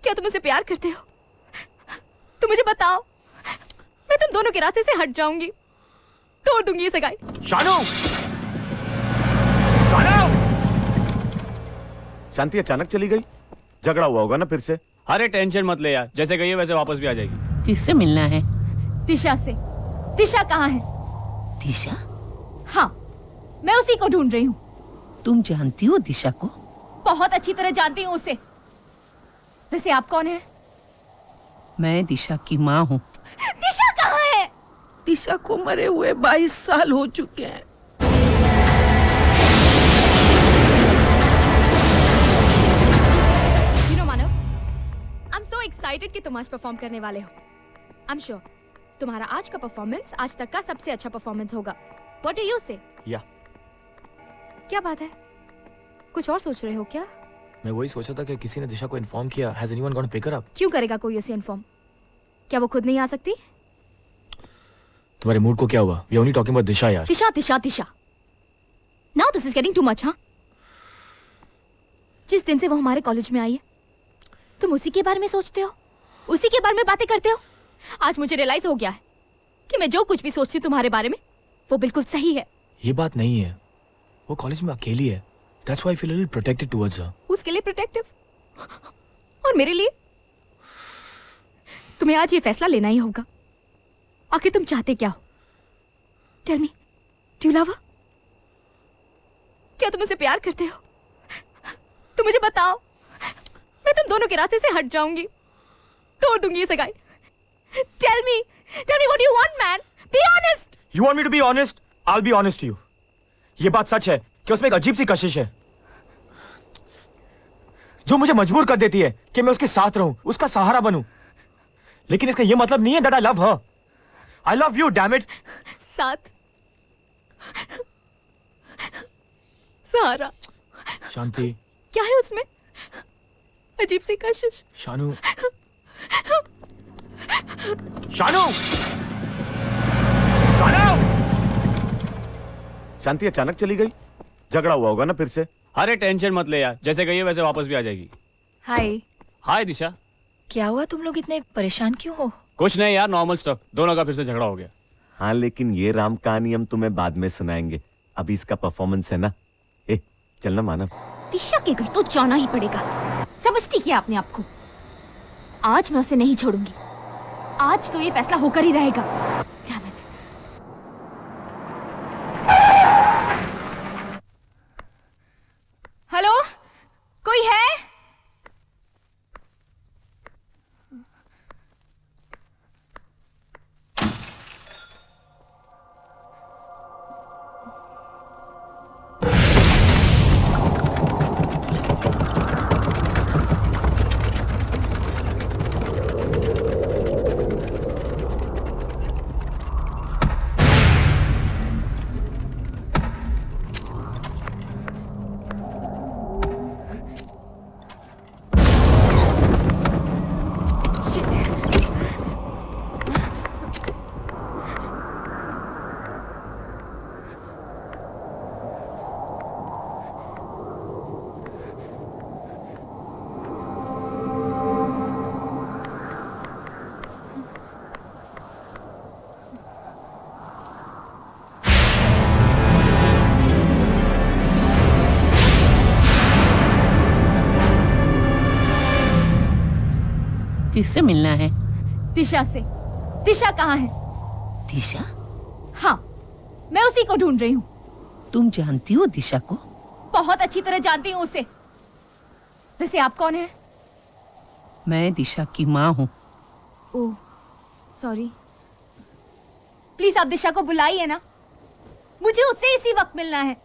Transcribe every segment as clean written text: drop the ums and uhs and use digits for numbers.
क्या तुम मुझसे प्यार करते हो? तुम मुझे बताओ, मैं तुम दोनों के रास्ते से हट जाऊंगी, तोड़ दूंगी ये सगाई। शानू! शानू! शांति अचानक चली गई, झगड़ा हुआ होगा ना फिर से। अरे टेंशन मत ले यार, जैसे गई है वैसे वापस भी आ जाएगी। किससे मिलना है? दिशा से। दिशा कहाँ है? दिशा? हाँ, मैं उसी को ढूंढ रही हूँ। तुम जानती हो दिशा को? बहुत अच्छी तरह जानती हूँ उसे। वैसे आप कौन है? मैं दिशा की माँ हूँ। दिशा कहाँ है? दिशा को मरे हुए 22 साल हो चुके हैं। You know, Manav, I'm so excited कि तुम आज परफॉर्म करने वाले हो। I'm sure तुम्हारा आज का परफॉर्मेंस आज तक का सबसे अच्छा परफॉर्मेंस होगा। What do you say? या क्या बात है? कुछ और सोच रहे हो क्या? मैं वही सोचा था कि किसी ने दिशा को इन्फॉर्म किया। Has anyone gone to pick her up? क्यों करेगा कोई उसे इन्फॉर्म? क्या वो खुद नहीं आ सकती? तुम्हारे मूड को क्या हुआ? We are only talking about दिशा यार। दिशा दिशा दिशा। Now this is getting too much, हाँ? जिस दिन से वो हमारे कॉलेज में आई है, तुम उसी के बारे में सोचते हो, उसी के बारे में बातें करते हो। आज मुझे रियलाइज हो गया है कि मैं जो कुछ भी सोचती हूँ तुम्हारे बारे में, वो बिल्कुल सही है। ये बात नहीं है, वो कॉलेज में अकेली है। That's why I feel a little protected towards her. उसके लिए प्रोटेक्टिव और मेरे लिए? तुम्हें आज ये फैसला लेना ही होगा। आखिर तुम चाहते क्या हो? Tell me, do you love her? क्या तुम मुझसे प्यार करते हो? तुम मुझे बताओ, मैं तुम दोनों के रास्ते से हट जाऊंगी, तोड़ दूंगी ये सगाई। Tell me what you want man, be honest. You want me to be honest? I'll be honest to you. ये बात सच है कि उसमें एक अजीब सी कशिश है जो मुझे मजबूर कर देती है कि मैं उसके साथ रहूं, उसका सहारा बनूं। लेकिन इसका ये मतलब नहीं है that I love her. I love you, damn it. साथ, सहारा, शांति, क्या है उसमें अजीब सी कशिश? शानू, शानू! शानू! शांति अचानक चली गई, झगड़ा हुआ होगा ना फिर से। अरे टेंशन मत ले यार, जैसे गई है वैसे वापस भी आ जाएगी। हाय, हाय दिशा। क्या हुआ? तुम लोग इतने परेशान क्यों हो? कुछ नहीं यार, नॉर्मल स्टफ। दोनों का फिर से झगड़ा हो गया। हाँ, लेकिन ये राम कहानी हम तुम्हें बाद में सुनाएंगे, अभी इसका परफॉर्मेंस है ना। ए चलना मानव। दिशा के घर तो जाना ही पड़ेगा। समझती क्या अपने आप को? आज मैं उसे नहीं छोड़ूंगी। आज तो ये फैसला होकर ही रहेगा। Damn it. हेलो, कोई है? किससे मिलना है? दिशा से। दिशा कहाँ है? दिशा? हाँ, मैं उसी को ढूंढ रही हूँ। तुम जानती हो दिशा को? बहुत अच्छी तरह जानती हूँ उसे। वैसे आप कौन है? मैं दिशा की माँ हूँ। ओह, सॉरी। प्लीज आप दिशा को बुलाइए ना, मुझे उससे इसी वक्त मिलना है।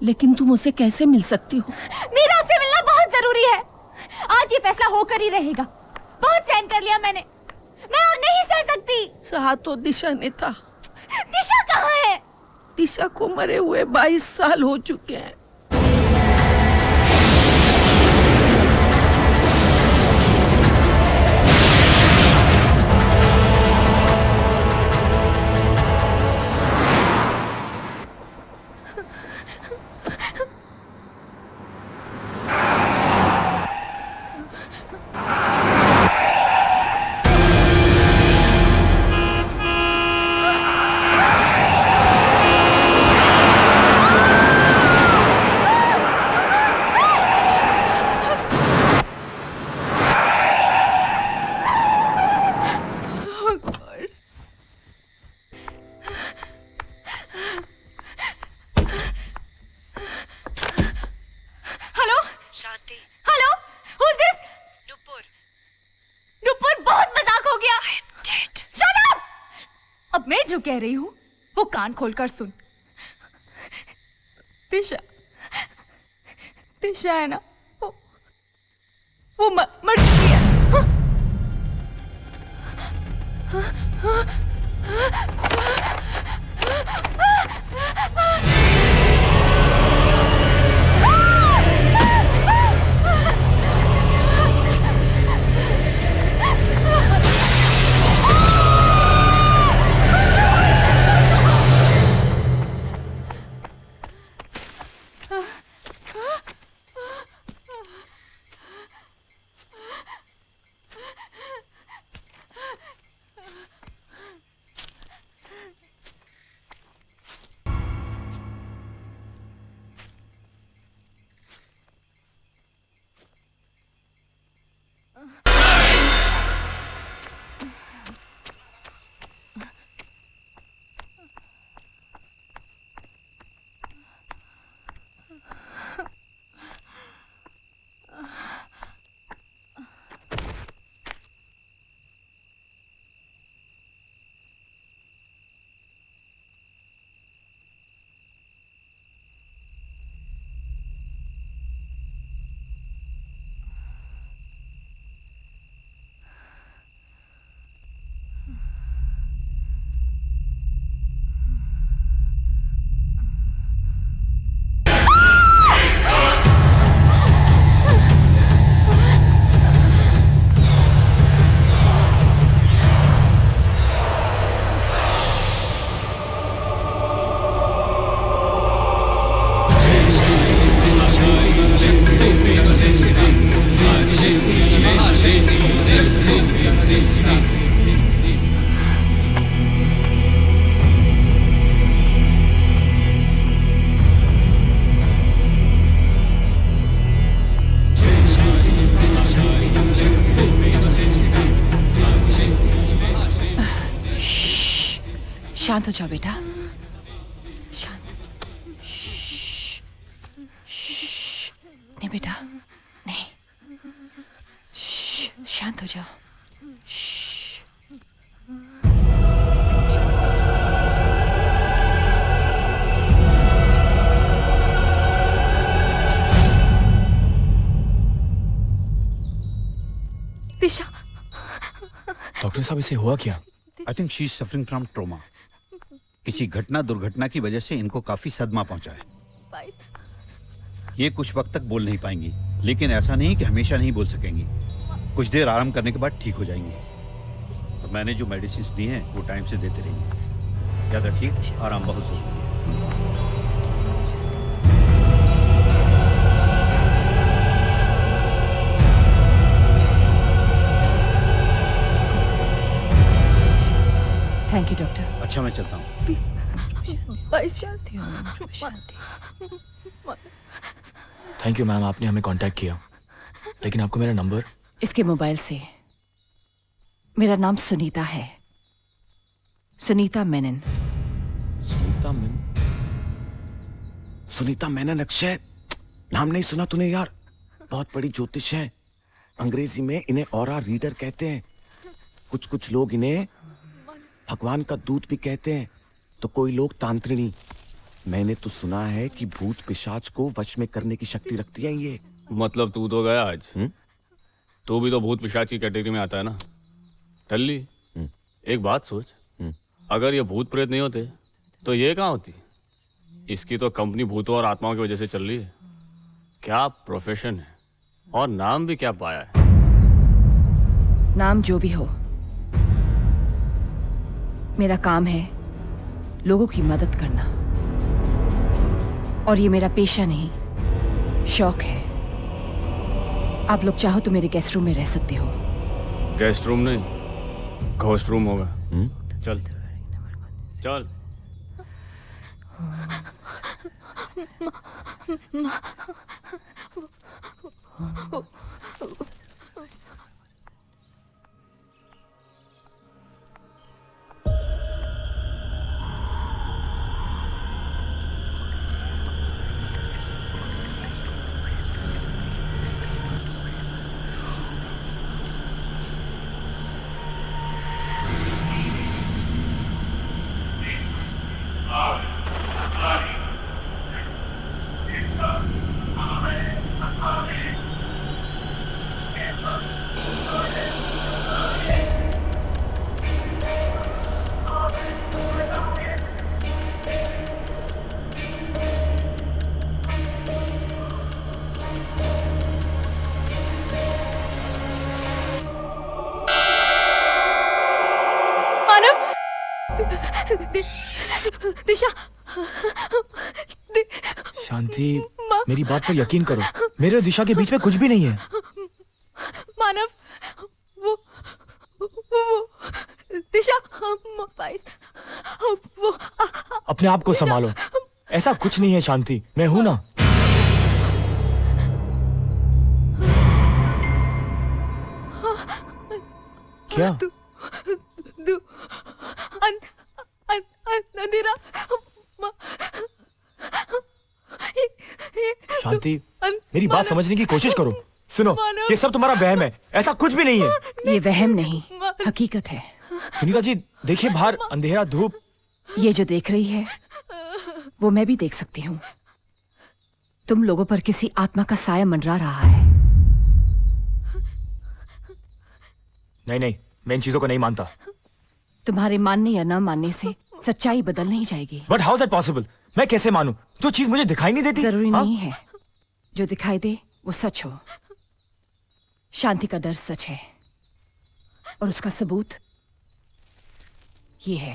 लेकिन तुम उसे कैसे मिल सकती हो? मेरा उससे मिलना बहुत जरूरी है। आज ये फैसला होकर ही रहेगा। बहुत सहन कर लिया मैंने, मैं और नहीं सह सकती। सहा तो दिशा ने था। दिशा कहाँ है? दिशा को मरे हुए 22 साल हो चुके हैं। अब मैं जो कह रही हूं वो कान खोलकर सुन। दिशा, दिशा है ना, वो मर चुकी है। शांत हो जाओ बेटा, शांत। नहीं बेटा, नहीं, शांत हो जाओ। दिशा, डॉक्टर साहब इसे हुआ क्या? I think she is suffering from trauma. किसी घटना दुर्घटना की वजह से इनको काफी सदमा पहुंचा है। ये कुछ वक्त तक बोल नहीं पाएंगी, लेकिन ऐसा नहीं कि हमेशा नहीं बोल सकेंगी। कुछ देर आराम करने के बाद ठीक हो जाएंगी। तो मैंने जो मेडिसिन दी हैं वो टाइम से देते रहिए। याद रखिए, आराम बहुत जरूरी है। Thank you doctor. अच्छा, मैं चलता हूँ। थैंक यू मैम, आपने हमें कांटेक्ट किया, लेकिन आपको मेरा नंबर? इसके मोबाइल से। मेरा नाम सुनीता है, सुनीता मेनन। सुनीता मेनन? सुनीता मेनन? अक्षय, नाम नहीं सुना तूने यार? बहुत बड़ी ज्योतिष है। अंग्रेजी में इन्हें ऑरा रीडर कहते हैं। कुछ लोग इन्हें भगवान का दूत भी कहते हैं, तो कोई लोग तांत्रिणी। मैंने तो सुना है कि भूत पिशाच को वश में करने की शक्ति रखती है ये। मतलब तू तो गया आज। तू भी तो भूत पिशाच की कैटेगरी में आता है ना। टल्ली, एक बात सोच, अगर ये भूत प्रेत नहीं होते तो ये कहाँ होती? इसकी तो कंपनी भूतों और आत्माओं की वजह से चल रही है। क्या प्रोफेशन है और नाम भी क्या पाया है। नाम जो भी हो, मेरा काम है लोगों की मदद करना, और ये मेरा पेशा नहीं, शौक है। आप लोग चाहो तो मेरे गेस्ट रूम में रह सकते हो। गेस्ट रूम नहीं, घोस्ट रूम होगा। चल चल। मानव दिशा शांति, मेरी बात पर यकीन करो, मेरे और दिशा के बीच में कुछ भी नहीं है। मानव वो दिशा वो अपने आप को संभालो, ऐसा कुछ नहीं है शांति, मैं हूं ना। क्या? अंधेरा शांति, मेरी बात समझने की कोशिश करो। सुनो, ये सब तुम्हारा वहम है, ऐसा कुछ भी नहीं है। ये वहम नहीं, हकीकत है। सुनीता जी, देखिए बाहर अंधेरा, धूप। ये जो देख रही है वो मैं भी देख सकती हूँ। तुम लोगों पर किसी आत्मा का साया मंडरा रहा है। नहीं नहीं, मैं इन चीजों को नहीं मानता। तुम्हारे मानने या न मानने से सच्चाई बदल नहीं जाएगी। But how is that possible? मैं कैसे मानूं जो चीज मुझे दिखाई नहीं देती? जरूरी हाँ? नहीं है जो दिखाई दे वो सच हो। शांति का डर सच है और उसका सबूत ये है।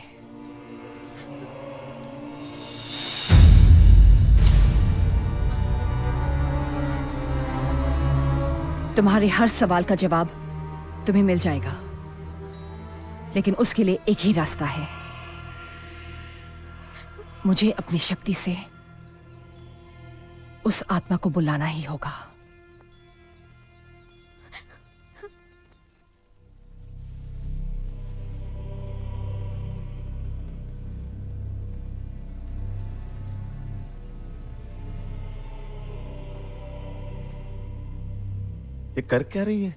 तुम्हारे हर सवाल का जवाब तुम्हें मिल जाएगा, लेकिन उसके लिए एक ही रास्ता है। मुझे अपनी शक्ति से उस आत्मा को बुलाना ही होगा। ये कर क्या रही है?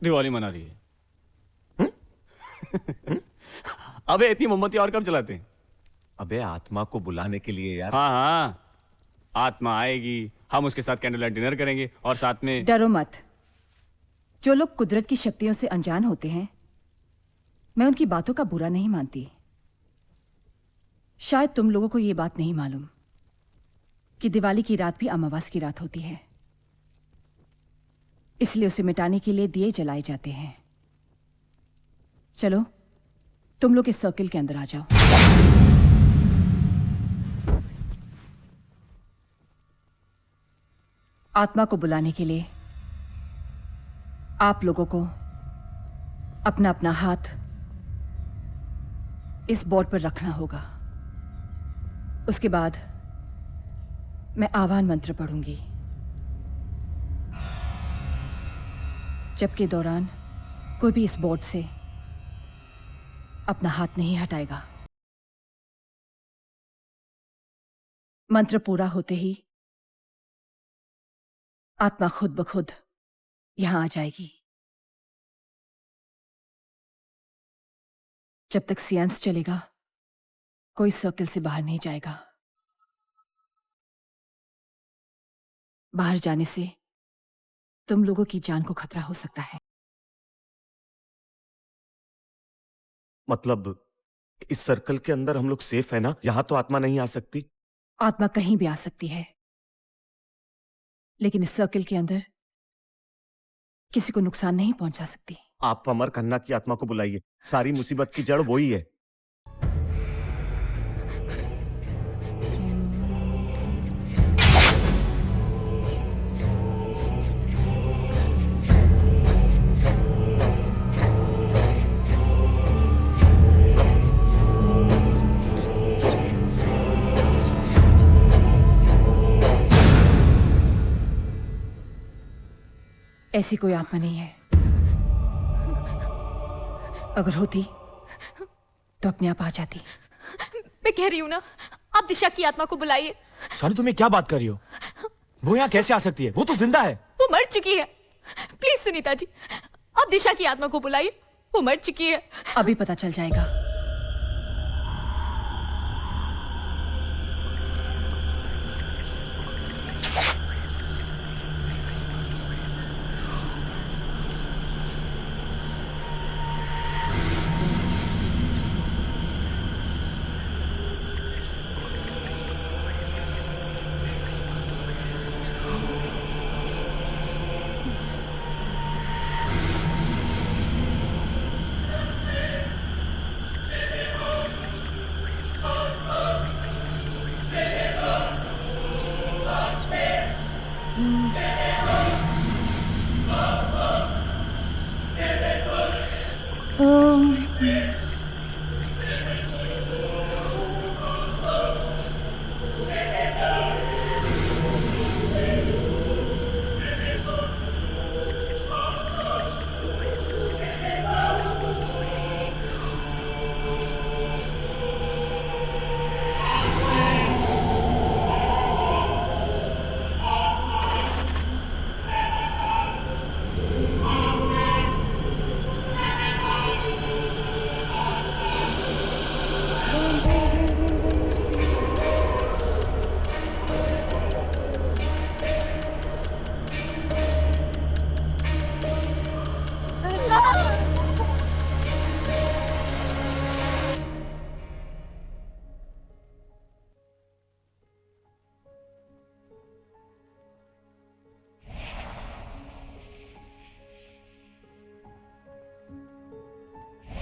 दिवाली मना रही है। अबे इतनी मोमबत्ती और कब जलाते हैं? अबे आत्मा को बुलाने के लिए यार। हाँ हाँ, आत्मा आएगी, हम उसके साथ कैंडल लाइट डिनर करेंगे और साथ में। डरो मत। जो लोग कुदरत की शक्तियों से अनजान होते हैं, मैं उनकी बातों का बुरा नहीं मानती। शायद तुम लोगों को यह बात नहीं मालूम कि दिवाली की रात भी अमावस की रात होती है, इसलिए उसे मिटाने के लिए दिए जलाए जाते हैं। चलो तुम लोग इस सर्किल के अंदर आ जाओ। आत्मा को बुलाने के लिए आप लोगों को अपना अपना हाथ इस बोर्ड पर रखना होगा। उसके बाद मैं आह्वान मंत्र पढ़ूंगी, जबकि दौरान कोई भी इस बोर्ड से अपना हाथ नहीं हटाएगा। मंत्र पूरा होते ही आत्मा खुद ब खुद यहां आ जाएगी। जब तक सियांस चलेगा कोई सर्कल से बाहर नहीं जाएगा। बाहर जाने से तुम लोगों की जान को खतरा हो सकता है। मतलब इस सर्कल के अंदर हम लोग सेफ है ना? यहां तो आत्मा नहीं आ सकती। आत्मा कहीं भी आ सकती है, लेकिन इस सर्कल के अंदर किसी को नुकसान नहीं पहुंचा सकती। आप अमर खन्ना की आत्मा को बुलाइए, सारी मुसीबत की जड़ वही है। ऐसी कोई आत्मा नहीं है। अगर होती तो अपने आप आ जाती। मैं कह रही हूं ना, आप दिशा की आत्मा को बुलाइए। शानी, तुम्हें क्या बात कर रही हो? वो यहाँ कैसे आ सकती है? वो तो जिंदा है। वो मर चुकी है। प्लीज सुनीता जी, आप दिशा की आत्मा को बुलाइए, वो मर चुकी है। अभी पता चल जाएगा।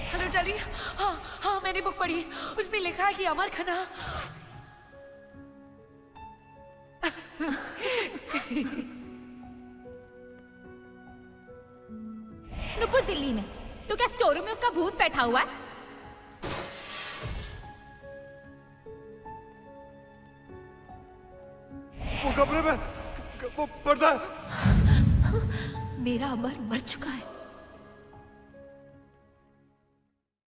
हेलो डार्लिंग, हाँ हाँ मैंने बुक पढ़ी, उसमें लिखा है कि अमर खन्ना नुपुर दिल्ली में, तो क्या स्टोर रूम में उसका भूत बैठा हुआ है? वो कमरे में वो पर्दा मेरा अमर मर चुका है।